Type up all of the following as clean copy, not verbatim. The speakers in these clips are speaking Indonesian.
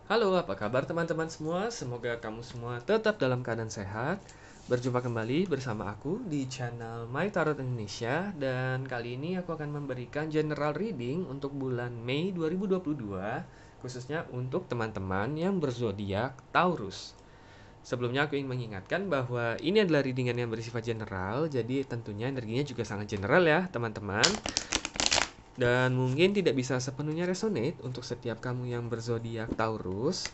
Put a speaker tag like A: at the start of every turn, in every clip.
A: Halo, apa kabar teman-teman semua? Semoga kamu semua tetap dalam keadaan sehat. Berjumpa kembali bersama aku di channel My Tarot Indonesia dan kali ini aku akan memberikan general reading untuk bulan Mei 2022 khususnya untuk teman-teman yang berzodiak Taurus. Sebelumnya aku ingin mengingatkan bahwa ini adalah readingan yang bersifat general, jadi tentunya energinya juga sangat general ya teman-teman. Dan mungkin tidak bisa sepenuhnya resonate untuk setiap kamu yang berzodiak Taurus.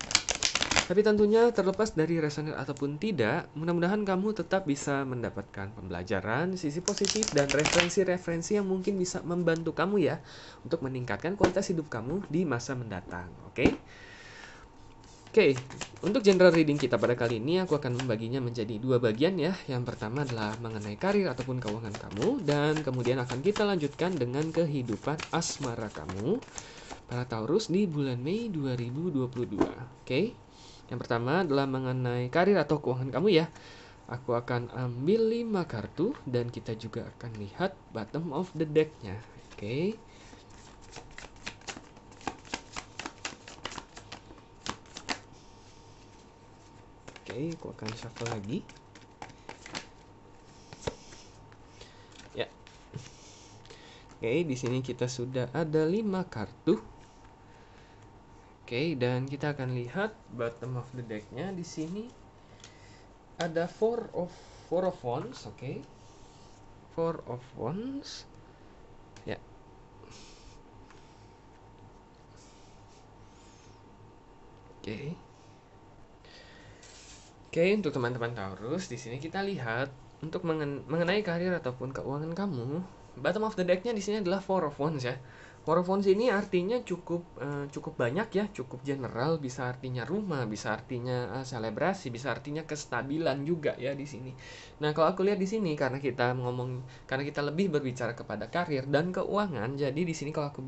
A: Tapi tentunya terlepas dari resonate ataupun tidak, mudah-mudahan kamu tetap bisa mendapatkan pembelajaran, sisi positif, dan referensi-referensi yang mungkin bisa membantu kamu ya untuk meningkatkan kualitas hidup kamu di masa mendatang. Oke? Oke, untuk general reading kita pada kali ini aku akan membaginya menjadi dua bagian ya. Yang pertama adalah mengenai karir ataupun keuangan kamu, dan kemudian akan kita lanjutkan dengan kehidupan asmara kamu para Taurus di bulan Mei 2022. Oke. Yang pertama adalah mengenai karir atau keuangan kamu ya. Aku akan ambil 5 kartu dan kita juga akan lihat bottom of the deck-nya. Oke. Oke, aku akan shuffle lagi. Ya. Oke, di sini kita sudah ada 5 kartu. Oke, dan kita akan lihat bottom of the deck-nya di sini ada four of wands, oke. Four of wands. Ya. Oke. Oke, untuk teman-teman Taurus, di sini kita lihat untuk mengenai karir ataupun keuangan kamu, bottom of the deck-nya di sini adalah Four of Wands ya. Four of Wands ini artinya cukup banyak ya, cukup general, bisa artinya rumah, bisa artinya selebrasi, bisa artinya kestabilan juga ya di sini. Nah, kalau aku lihat di sini karena kita lebih berbicara kepada karir dan keuangan, jadi di sini kalau aku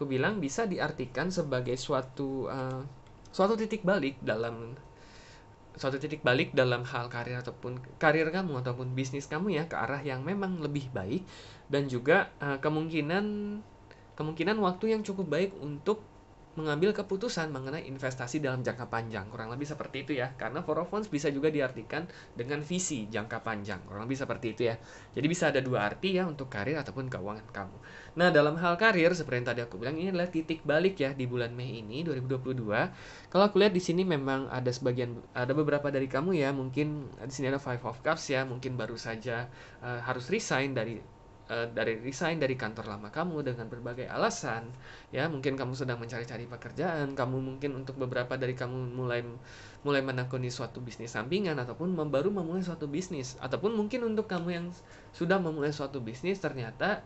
A: bilang bisa diartikan sebagai suatu titik balik dalam hal karir kamu ataupun bisnis kamu ya ke arah yang memang lebih baik dan juga kemungkinan waktu yang cukup baik untuk mengambil keputusan mengenai investasi dalam jangka panjang. Kurang lebih seperti itu ya. Karena Four of Wands bisa juga diartikan dengan visi jangka panjang. Kurang lebih seperti itu ya. Jadi bisa ada dua arti ya untuk karir ataupun keuangan kamu. Nah, dalam hal karir seperti yang tadi aku bilang ini adalah titik balik ya di bulan Mei ini 2022. Kalau aku lihat di sini memang ada beberapa dari kamu ya, mungkin di sini ada Five of Cups ya, mungkin baru saja harus resign dari kantor lama kamu dengan berbagai alasan ya, mungkin kamu sedang mencari-cari pekerjaan, kamu mungkin untuk beberapa dari kamu mulai menekuni suatu bisnis sampingan ataupun baru memulai suatu bisnis, ataupun mungkin untuk kamu yang sudah memulai suatu bisnis ternyata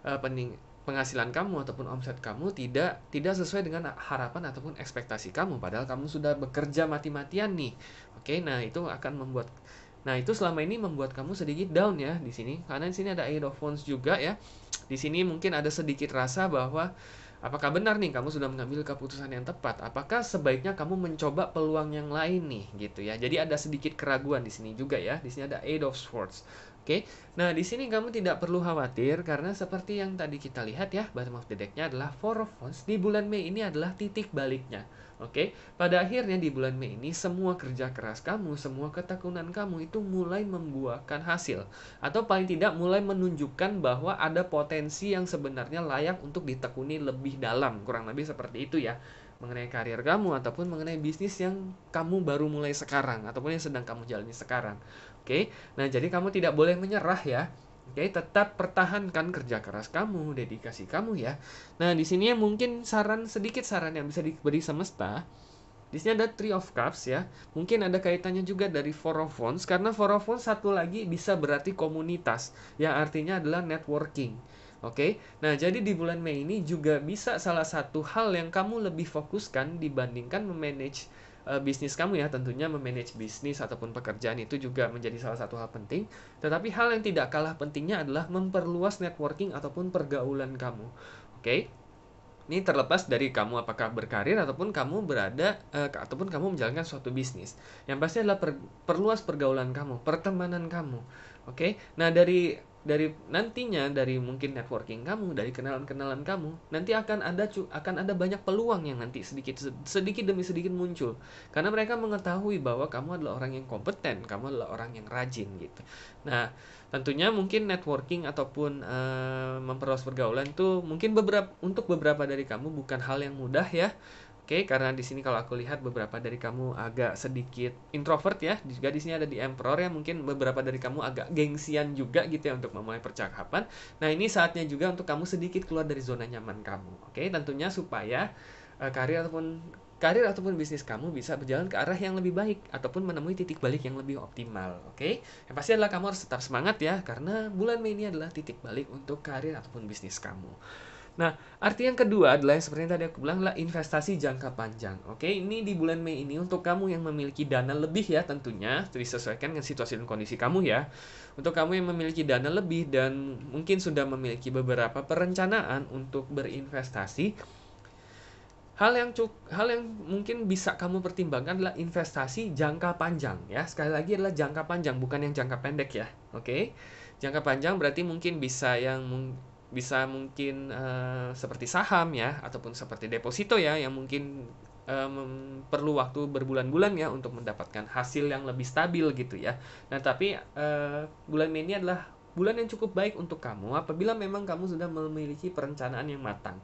A: eh, pening- penghasilan kamu ataupun omset kamu tidak sesuai dengan harapan ataupun ekspektasi kamu padahal kamu sudah bekerja mati-matian nih. Oke, nah itu selama ini membuat kamu sedikit down ya di sini karena di sini ada Eight of Wands juga ya. Di sini mungkin ada sedikit rasa bahwa apakah benar nih kamu sudah mengambil keputusan yang tepat? Apakah sebaiknya kamu mencoba peluang yang lain nih gitu ya. Jadi ada sedikit keraguan di sini juga ya. Di sini ada Eight of Swords. Oke. Nah, di sini kamu tidak perlu khawatir karena seperti yang tadi kita lihat ya, bottom of the deck-nya adalah Four of Wands. Di bulan Mei ini adalah titik baliknya. Oke, pada akhirnya di bulan Mei ini semua kerja keras kamu, semua ketekunan kamu itu mulai membuahkan hasil atau paling tidak mulai menunjukkan bahwa ada potensi yang sebenarnya layak untuk ditekuni lebih dalam. Kurang lebih seperti itu ya. Mengenai karir kamu ataupun mengenai bisnis yang kamu baru mulai sekarang ataupun yang sedang kamu jalani sekarang. Oke. Nah, jadi kamu tidak boleh menyerah ya. Oke, tetap pertahankan kerja keras kamu, dedikasi kamu ya. Nah, di sini mungkin sedikit saran yang bisa diberi semesta. Di sini ada Three of Cups ya. Mungkin ada kaitannya juga dari Four of Wands karena Four of Wands satu lagi bisa berarti komunitas yang artinya adalah networking. Oke. Nah, jadi di bulan Mei ini juga bisa salah satu hal yang kamu lebih fokuskan dibandingkan memanage bisnis kamu ya. Tentunya memanage bisnis ataupun pekerjaan itu juga menjadi salah satu hal penting. Tetapi hal yang tidak kalah pentingnya adalah memperluas networking ataupun pergaulan kamu. Oke. Ini terlepas dari kamu apakah berkarir ataupun ataupun kamu menjalankan suatu bisnis. Yang pasti adalah perluas pergaulan kamu, pertemanan kamu. Oke. Nah, nantinya dari mungkin networking kamu, dari kenalan-kenalan kamu, nanti akan ada banyak peluang yang nanti sedikit demi sedikit muncul. Karena mereka mengetahui bahwa kamu adalah orang yang kompeten, kamu adalah orang yang rajin gitu. Nah, tentunya mungkin networking ataupun memperluas pergaulan itu mungkin untuk beberapa dari kamu bukan hal yang mudah ya. Oke, karena di sini kalau aku lihat beberapa dari kamu agak sedikit introvert ya. Juga di sini ada di Emperor ya, mungkin beberapa dari kamu agak gengsian juga gitu ya untuk memulai percakapan. Nah, ini saatnya juga untuk kamu sedikit keluar dari zona nyaman kamu. Oke, tentunya supaya karir ataupun bisnis kamu bisa berjalan ke arah yang lebih baik ataupun menemui titik balik yang lebih optimal. Oke, yang pasti adalah kamu harus tetap semangat ya, karena bulan Mei ini adalah titik balik untuk karir ataupun bisnis kamu. Nah, arti yang kedua adalah yang seperti yang tadi aku bilang adalah investasi jangka panjang. Oke, ini di bulan Mei ini untuk kamu yang memiliki dana lebih ya, tentunya disesuaikan dengan situasi dan kondisi kamu ya. Untuk kamu yang memiliki dana lebih dan mungkin sudah memiliki beberapa perencanaan untuk berinvestasi, hal yang mungkin bisa kamu pertimbangkan adalah investasi jangka panjang ya. Sekali lagi adalah jangka panjang, bukan yang jangka pendek ya. Oke. Jangka panjang berarti mungkin mungkin seperti saham ya, ataupun seperti deposito ya, yang mungkin perlu waktu berbulan-bulan ya untuk mendapatkan hasil yang lebih stabil gitu ya. Nah, tapi bulan Mei ini adalah bulan yang cukup baik untuk kamu apabila memang kamu sudah memiliki perencanaan yang matang.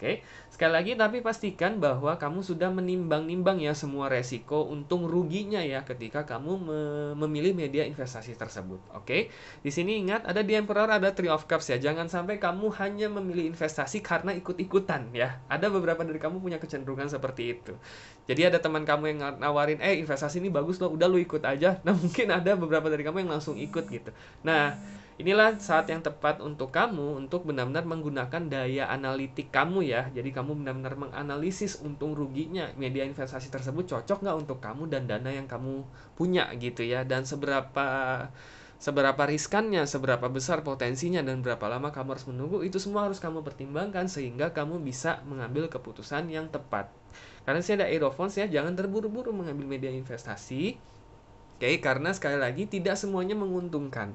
A: Oke, sekali lagi tapi pastikan bahwa kamu sudah menimbang-nimbang ya semua resiko untung ruginya ya ketika kamu memilih media investasi tersebut. Oke, di sini ingat ada di Emperor ada Three of Cups ya. Jangan sampai kamu hanya memilih investasi karena ikut-ikutan ya. Ada beberapa dari kamu punya kecenderungan seperti itu. Jadi ada teman kamu yang nawarin, investasi ini bagus loh, udah lu ikut aja. Nah, mungkin ada beberapa dari kamu yang langsung ikut gitu. Nah, inilah saat yang tepat untuk kamu untuk benar-benar menggunakan daya analitik kamu ya. Jadi kamu benar-benar menganalisis untung ruginya media investasi tersebut cocok nggak untuk kamu dan dana yang kamu punya gitu ya. Dan seberapa riskannya, seberapa besar potensinya, dan berapa lama kamu harus menunggu, itu semua harus kamu pertimbangkan sehingga kamu bisa mengambil keputusan yang tepat. Karena sih ada Aerofonds ya, jangan terburu-buru mengambil media investasi. Oke, karena sekali lagi tidak semuanya menguntungkan.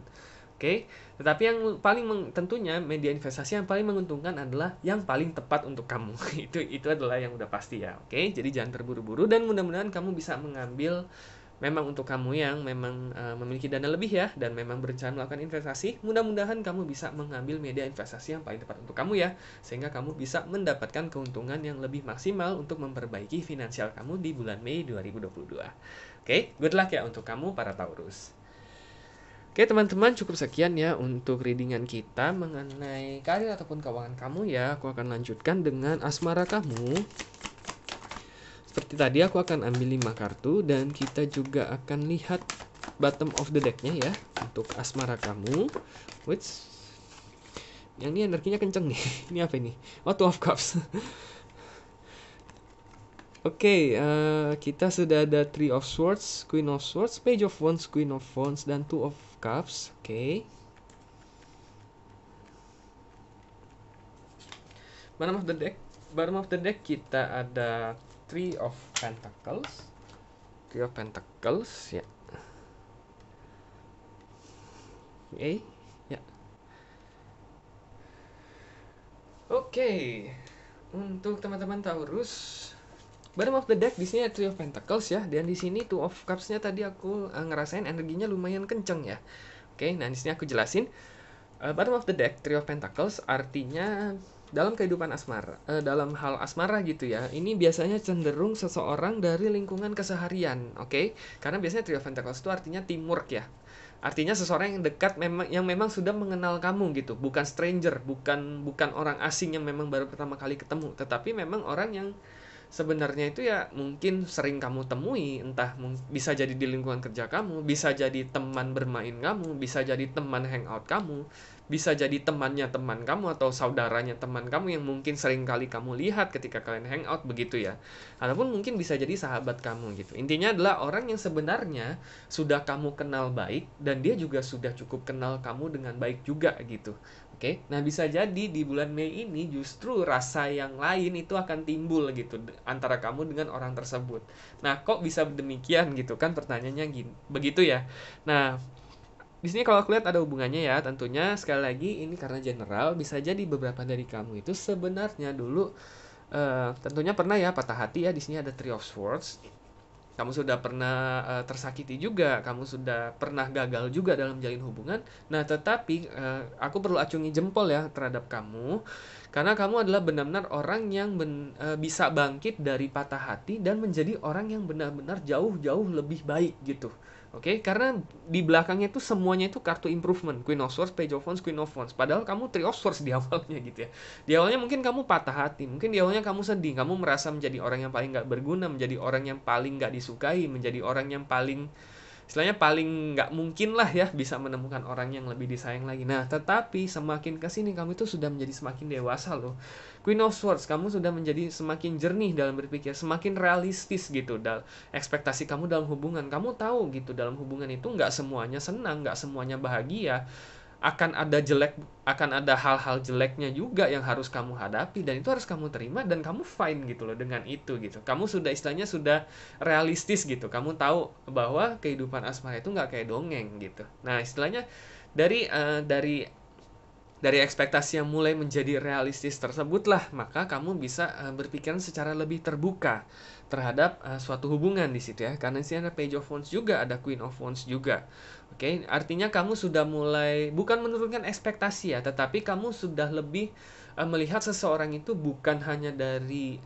A: Oke, tetapi yang tentunya media investasi yang paling menguntungkan adalah yang paling tepat untuk kamu. Itu adalah yang udah pasti ya. Oke, jadi jangan terburu-buru dan mudah-mudahan kamu bisa mengambil memang untuk kamu yang memang memiliki dana lebih ya dan memang berencana melakukan investasi. Mudah-mudahan kamu bisa mengambil media investasi yang paling tepat untuk kamu ya, sehingga kamu bisa mendapatkan keuntungan yang lebih maksimal untuk memperbaiki finansial kamu di bulan Mei 2022. Oke, good luck ya untuk kamu para Taurus. Oke teman-teman, cukup sekian ya untuk readingan kita mengenai karir ataupun keuangan kamu ya. Aku akan lanjutkan dengan asmara kamu. Seperti tadi aku akan ambil 5 kartu dan kita juga akan lihat bottom of the deck-nya ya untuk asmara kamu. Which yang ini energinya kenceng nih. Ini apa ini? Oh, Two of Cups. Oke, kita sudah ada Three of Swords, Queen of Swords, Page of Wands, Queen of Wands, dan Two of Cups. Oke. Bottom of the deck kita ada Three of Pentacles. Three of Pentacles ya. Oke, ya. Oke. Untuk teman-teman Taurus, bottom of the deck di sini ada Three of Pentacles ya, dan di sini Two of Cups-nya tadi aku ngerasain energinya lumayan kenceng ya. Oke, nah di sini aku jelasin. Bottom of the deck Three of Pentacles artinya dalam kehidupan asmara, dalam hal asmara gitu ya. Ini biasanya cenderung seseorang dari lingkungan keseharian, oke? Karena biasanya Three of Pentacles itu artinya teamwork ya. Artinya seseorang yang dekat yang memang sudah mengenal kamu gitu, bukan stranger, bukan orang asing yang memang baru pertama kali ketemu, tetapi memang orang yang sebenarnya itu ya mungkin sering kamu temui, entah bisa jadi di lingkungan kerja kamu, bisa jadi teman bermain kamu, bisa jadi teman hangout kamu, bisa jadi temannya teman kamu atau saudaranya teman kamu yang mungkin sering kali kamu lihat ketika kalian hangout begitu ya. Ataupun mungkin bisa jadi sahabat kamu gitu. Intinya adalah orang yang sebenarnya sudah kamu kenal baik dan dia juga sudah cukup kenal kamu dengan baik juga gitu. Oke, nah bisa jadi di bulan Mei ini justru rasa yang lain itu akan timbul gitu antara kamu dengan orang tersebut. Nah, kok bisa demikian gitu kan pertanyaannya begitu ya. Nah, di sini kalau aku lihat ada hubungannya ya, tentunya sekali lagi ini karena general, bisa jadi beberapa dari kamu itu sebenarnya dulu tentunya pernah ya patah hati ya. Di sini ada Three of Swords. Kamu sudah pernah tersakiti juga, kamu sudah pernah gagal juga dalam jalin hubungan. Nah, tetapi aku perlu acungi jempol ya terhadap kamu, karena kamu adalah benar-benar orang yang bisa bangkit dari patah hati dan menjadi orang yang benar-benar jauh-jauh lebih baik gitu. Oke, karena di belakangnya itu semuanya itu kartu improvement, Queen of Swords, Page of Wands, Queen of Wands. Padahal kamu Three of Swords di awalnya gitu ya. Di awalnya mungkin kamu patah hati, mungkin di awalnya kamu sedih, kamu merasa menjadi orang yang paling nggak berguna, menjadi orang yang paling nggak disukai, menjadi orang yang paling, istilahnya paling nggak mungkin lah ya bisa menemukan orang yang lebih disayang lagi. Nah, tetapi semakin kesini kamu itu sudah menjadi semakin dewasa loh. Queen of Swords, kamu sudah menjadi semakin jernih dalam berpikir, semakin realistis gitu dalam ekspektasi kamu dalam hubungan. Kamu tahu gitu dalam hubungan itu nggak semuanya senang, nggak semuanya bahagia, akan ada jelek, akan ada hal-hal jeleknya juga yang harus kamu hadapi, dan itu harus kamu terima dan kamu fine gitu loh dengan itu gitu. Kamu sudah istilahnya sudah realistis gitu. Kamu tahu bahwa kehidupan asmara itu nggak kayak dongeng gitu. Nah, istilahnya dari dari ekspektasi yang mulai menjadi realistis tersebutlah, maka kamu bisa berpikiran secara lebih terbuka terhadap suatu hubungan di situ ya. Karena di sini ada Page of Wands juga, ada Queen of Wands juga. Oke, artinya kamu sudah mulai bukan menurunkan ekspektasi ya, tetapi kamu sudah lebih melihat seseorang itu bukan hanya dari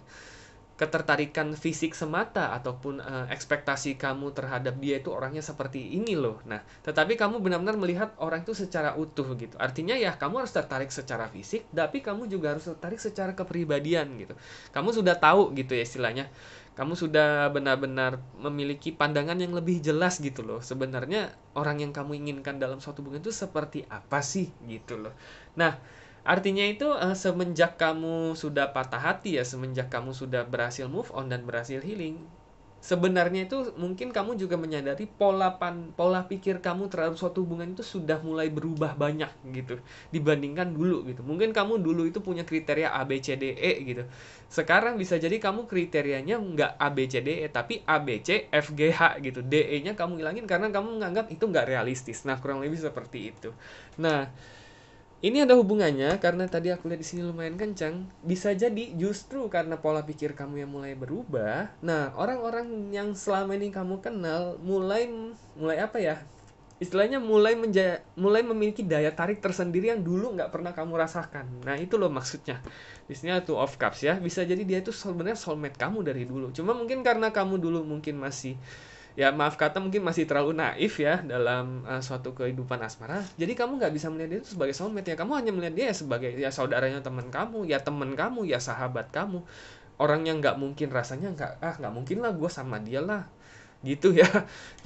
A: ketertarikan fisik semata ataupun ekspektasi kamu terhadap dia itu orangnya seperti ini loh. Nah, tetapi kamu benar-benar melihat orang itu secara utuh gitu. Artinya ya kamu harus tertarik secara fisik, tapi kamu juga harus tertarik secara kepribadian gitu. Kamu sudah tahu gitu ya istilahnya. Kamu sudah benar-benar memiliki pandangan yang lebih jelas gitu loh. Sebenarnya orang yang kamu inginkan dalam suatu hubungan itu seperti apa sih gitu loh. Nah, artinya itu semenjak kamu sudah patah hati ya, semenjak kamu sudah berhasil move on dan berhasil healing, sebenarnya itu mungkin kamu juga menyadari pola pikir kamu terhadap suatu hubungan itu sudah mulai berubah banyak gitu dibandingkan dulu gitu. Mungkin kamu dulu itu punya kriteria A B C D E gitu. Sekarang bisa jadi kamu kriterianya nggak A B C D E tapi A B C F G H gitu. D E-nya kamu hilangin karena kamu menganggap itu nggak realistis. Nah, kurang lebih seperti itu. Nah, ini ada hubungannya karena tadi aku lihat di sini lumayan kencang. Bisa jadi justru karena pola pikir kamu yang mulai berubah. Nah, orang-orang yang selama ini kamu kenal mulai mulai apa ya? Istilahnya mulai memiliki daya tarik tersendiri yang dulu nggak pernah kamu rasakan. Nah, itu loh maksudnya. Di sini ada Two of Cups ya. Bisa jadi dia itu sebenarnya soulmate kamu dari dulu. Cuma mungkin karena kamu dulu mungkin masih, ya maaf kata, mungkin masih terlalu naif ya dalam suatu kehidupan asmara, jadi kamu nggak bisa melihat dia itu sebagai soulmate ya, kamu hanya melihat dia sebagai ya saudaranya teman kamu ya sahabat kamu, orang yang nggak mungkin rasanya nggak mungkin lah gue sama dia lah gitu ya.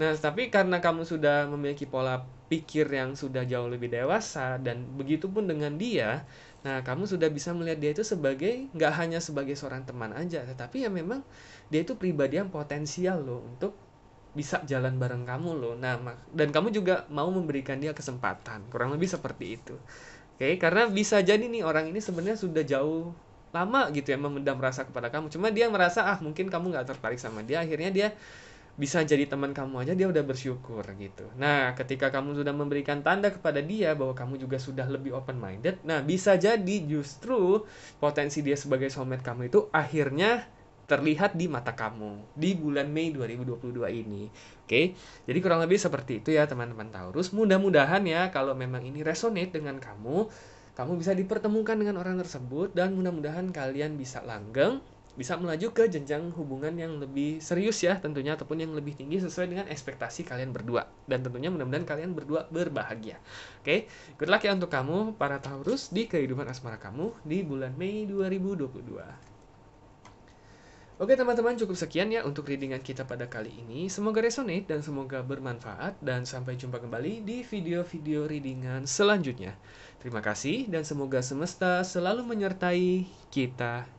A: Nah, tapi karena kamu sudah memiliki pola pikir yang sudah jauh lebih dewasa dan begitu pun dengan dia, nah kamu sudah bisa melihat dia itu sebagai nggak hanya sebagai seorang teman aja, tetapi ya memang dia itu pribadi yang potensial loh untuk bisa jalan bareng kamu loh. Nah, dan kamu juga mau memberikan dia kesempatan. Kurang lebih seperti itu. Oke, karena bisa jadi nih orang ini sebenarnya sudah jauh lama gitu ya memendam rasa kepada kamu. Cuma dia merasa mungkin kamu nggak tertarik sama dia. Akhirnya dia bisa jadi teman kamu aja dia udah bersyukur gitu. Nah, ketika kamu sudah memberikan tanda kepada dia bahwa kamu juga sudah lebih open minded, nah bisa jadi justru potensi dia sebagai soulmate kamu itu akhirnya terlihat di mata kamu di bulan Mei 2022 ini. Oke. Jadi kurang lebih seperti itu ya teman-teman Taurus. Mudah-mudahan ya kalau memang ini resonate dengan kamu, kamu bisa dipertemukan dengan orang tersebut dan mudah-mudahan kalian bisa langgeng, bisa melaju ke jenjang hubungan yang lebih serius ya tentunya, ataupun yang lebih tinggi sesuai dengan ekspektasi kalian berdua, dan tentunya mudah-mudahan kalian berdua berbahagia. Oke, good luck ya untuk kamu para Taurus di kehidupan asmara kamu di bulan Mei 2022. Oke teman-teman, cukup sekian ya untuk readingan kita pada kali ini. Semoga resonate dan semoga bermanfaat, dan sampai jumpa kembali di video-video readingan selanjutnya. Terima kasih dan semoga semesta selalu menyertai kita